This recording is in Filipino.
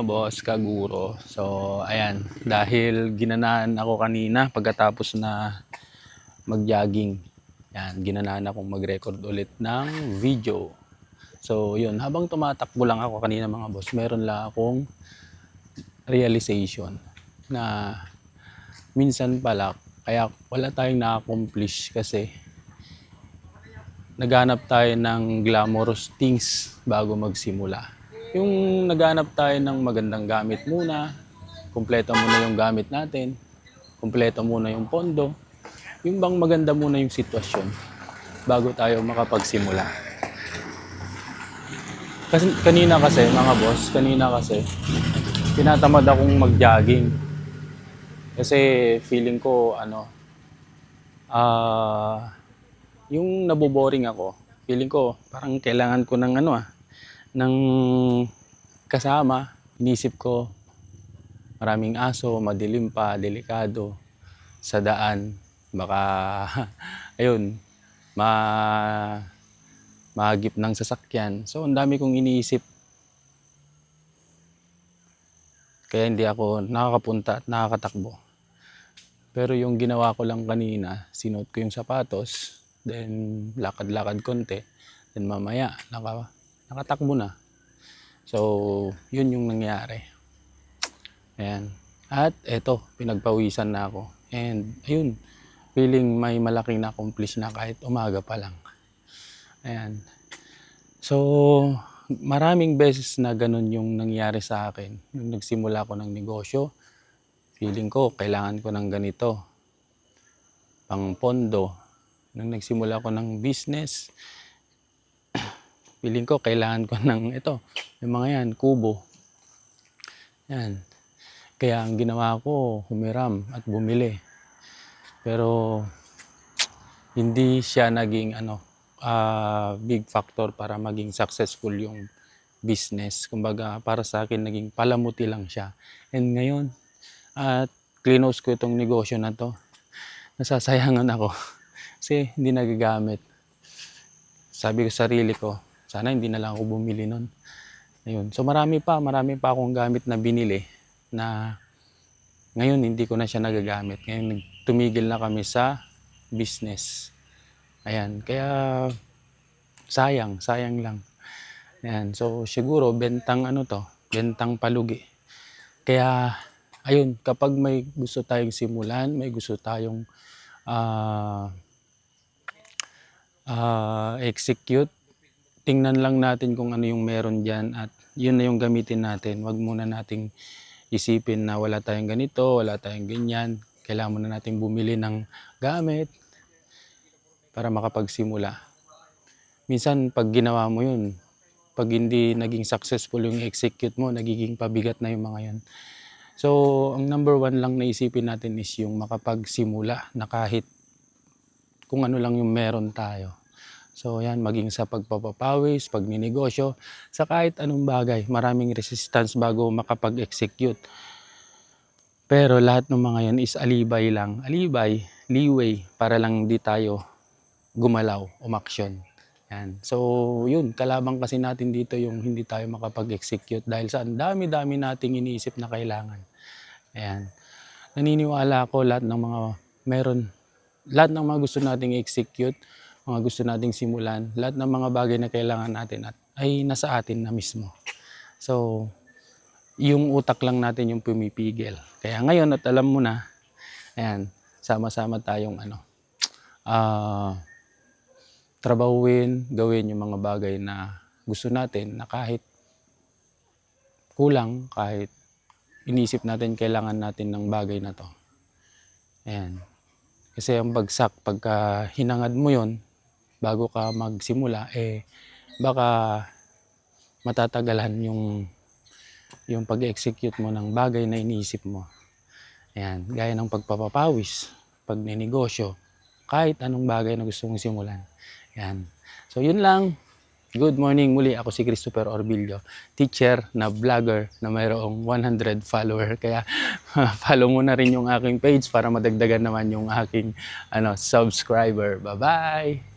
Boss Kaguro. So, ayan, dahil ginanahan ako kanina pagkatapos na mag-jogging. Ayan, ginanahan akong mag-record ulit ng video. So, yun, habang tumatakbo lang ako kanina mga boss, meron lang akong realization na minsan pala, kaya wala tayong na-accomplish kasi naghanap tayo ng glamorous things bago magsimula. Yung naghanap tayo ng magandang gamit muna, kumpleto muna yung gamit natin, kumpleto muna yung pondo, yung bang maganda muna yung sitwasyon bago tayo makapagsimula. Kasi kanina kasi mga boss, tinatamad akong mag-jogging. Kasi feeling ko yung naboboring ako, feeling ko parang kailangan ko ng ng kasama. Inisip ko, maraming aso, madilim pa, delikado sa daan. Baka, ayun, mahagip ng sasakyan. So, ang dami kong iniisip. Kaya hindi ako nakakapunta at nakakatakbo. Pero yung ginawa ko lang kanina, sinuot ko yung sapatos, then lakad-lakad konti, then mamaya, nakatakbo na. So, yun yung nangyari. Ayan. At eto, pinagpawisan na ako. And ayun, feeling may malaking na-accomplish na kahit umaga pa lang. Ayan. So, maraming beses na ganun yung nangyari sa akin. Nung nagsimula ko ng negosyo, feeling ko kailangan ko ng ganito. Pang pondo. Nung nagsimula ko ng business, feeling ko kailangan ko ng ito. Yung mga yan, kubo. Yan. Kaya ang ginawa ko, humiram at bumili. Pero hindi siya naging big factor para maging successful yung business. Kumbaga, para sa akin, naging palamuti lang siya. And ngayon, at close ko itong negosyo na to, nasasayangan ako. Kasi hindi nagagamit. Sabi ko sa sarili ko, sana hindi na lang ako bumili nun. Ayun. So marami pa akong gamit na binili na ngayon hindi ko na siya nagagamit. Ngayon tumigil na kami sa business. Ayan, kaya sayang lang. Ayan, so siguro bentang bentang palugi. Kaya ayun, kapag may gusto tayong simulan, may gusto tayong execute, tingnan lang natin kung ano yung meron dyan at yun na yung gamitin natin. Wag muna nating isipin na wala tayong ganito, wala tayong ganyan. Kailangan muna nating bumili ng gamit para makapagsimula. Minsan pag ginawa mo yun, pag hindi naging successful yung execute mo, nagiging pabigat na yung mga yan. So, ang number one lang na isipin natin is yung makapagsimula na kahit kung ano lang yung meron tayo. So yan, maging sa pagpapawis, pagninegosyo, sa kahit anong bagay, maraming resistance bago makapag-execute. Pero lahat ng mga yan is alibay lang. Alibay, leeway, para lang di tayo gumalaw, umaksyon. Yan. So yun, kalabang kasi natin dito yung hindi tayo makapag-execute dahil sa dami-dami nating iniisip na kailangan. Ayan. Naniniwala ako lahat ng mga gusto nating execute, mga gusto nating simulan, lahat ng mga bagay na kailangan natin ay nasa atin na mismo. So, yung utak lang natin yung pumipigil. Kaya ngayon at alam mo na, ayan, sama-sama tayong trabahuin, gawin yung mga bagay na gusto natin na kahit kulang, kahit inisip natin kailangan natin ng bagay na to. Ayan. Kasi ang bagsak, pagka hinangad mo yon bago ka magsimula, baka matatagalan yung pag-execute mo ng bagay na iniisip mo. Ayan, gaya ng pagpapawis, pagninegosyo, kahit anong bagay na gusto mong simulan. Ayan. So yun lang. Good morning muli. Ako si Christopher Orbilio, teacher na vlogger na mayroong 100 follower. Kaya follow mo na rin yung aking page para madagdagan naman yung aking subscriber. Bye-bye!